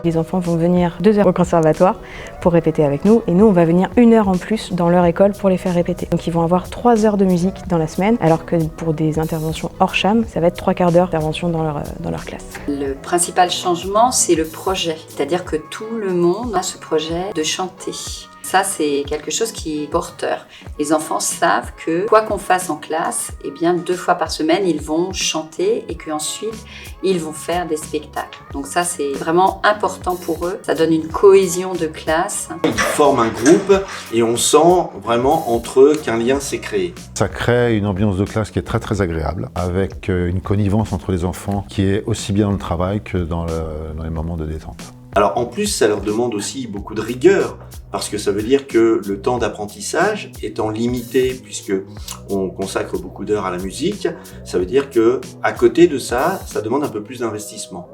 Les enfants vont venir 2 heures au conservatoire pour répéter avec nous et nous on va venir 1 heure en plus dans leur école pour les faire répéter. Donc ils vont avoir 3 heures de musique dans la semaine alors que pour des interventions hors cham, ça va être 3/4 d'heure d'intervention dans leur classe. Le principal changement, c'est le projet, c'est-à-dire que tout le monde a ce projet de chanter. Ça, c'est quelque chose qui est porteur. Les enfants savent que quoi qu'on fasse en classe, eh bien 2 fois par semaine, ils vont chanter et qu'ensuite, ils vont faire des spectacles. Donc ça, c'est vraiment important pour eux. Ça donne une cohésion de classe. Ils forment un groupe et on sent vraiment entre eux qu'un lien s'est créé. Ça crée une ambiance de classe qui est très très agréable, avec une connivence entre les enfants qui est aussi bien dans le travail que dans les moments de détente. Alors en plus, ça leur demande aussi beaucoup de rigueur, parce que ça veut dire que le temps d'apprentissage étant limité, puisque on consacre beaucoup d'heures à la musique, ça veut dire que à côté de ça, ça demande un peu plus d'investissement.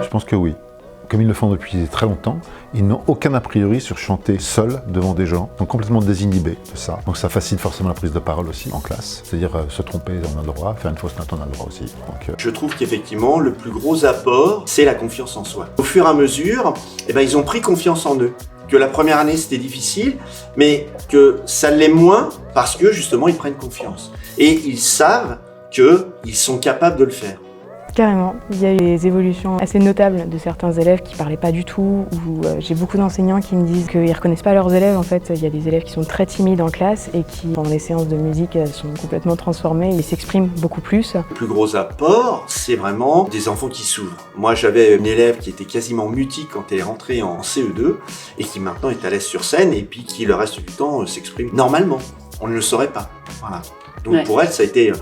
Je pense que oui. Comme ils le font depuis très longtemps, ils n'ont aucun a priori sur chanter seul devant des gens. Ils sont complètement désinhibés de ça. Donc ça facilite forcément la prise de parole aussi en classe. C'est-à-dire se tromper, on a le droit, faire une fausse note, on a le droit aussi. Donc, Je trouve qu'effectivement, le plus gros apport, c'est la confiance en soi. Au fur et à mesure, ils ont pris confiance en eux. Que la première année, c'était difficile, mais que ça l'est moins parce que justement, ils prennent confiance. Et ils savent qu'ils sont capables de le faire. Carrément, il y a eu des évolutions assez notables de certains élèves qui parlaient pas du tout, ou j'ai beaucoup d'enseignants qui me disent qu'ils reconnaissent pas leurs élèves. En fait, il y a des élèves qui sont très timides en classe et qui, pendant les séances de musique, sont complètement transformés, ils s'expriment beaucoup plus. Le plus gros apport, c'est vraiment des enfants qui s'ouvrent. Moi, j'avais une élève qui était quasiment mutique quand elle est rentrée en CE2 et qui maintenant est à l'aise sur scène et puis qui le reste du temps s'exprime normalement. On ne le saurait pas. Voilà. Donc pour elle, ça a été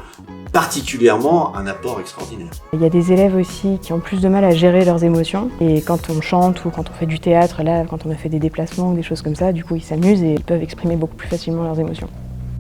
particulièrement un apport extraordinaire. Il y a des élèves aussi qui ont plus de mal à gérer leurs émotions et quand on chante ou quand on fait du théâtre, là, quand on a fait des déplacements ou des choses comme ça, du coup ils s'amusent et ils peuvent exprimer beaucoup plus facilement leurs émotions.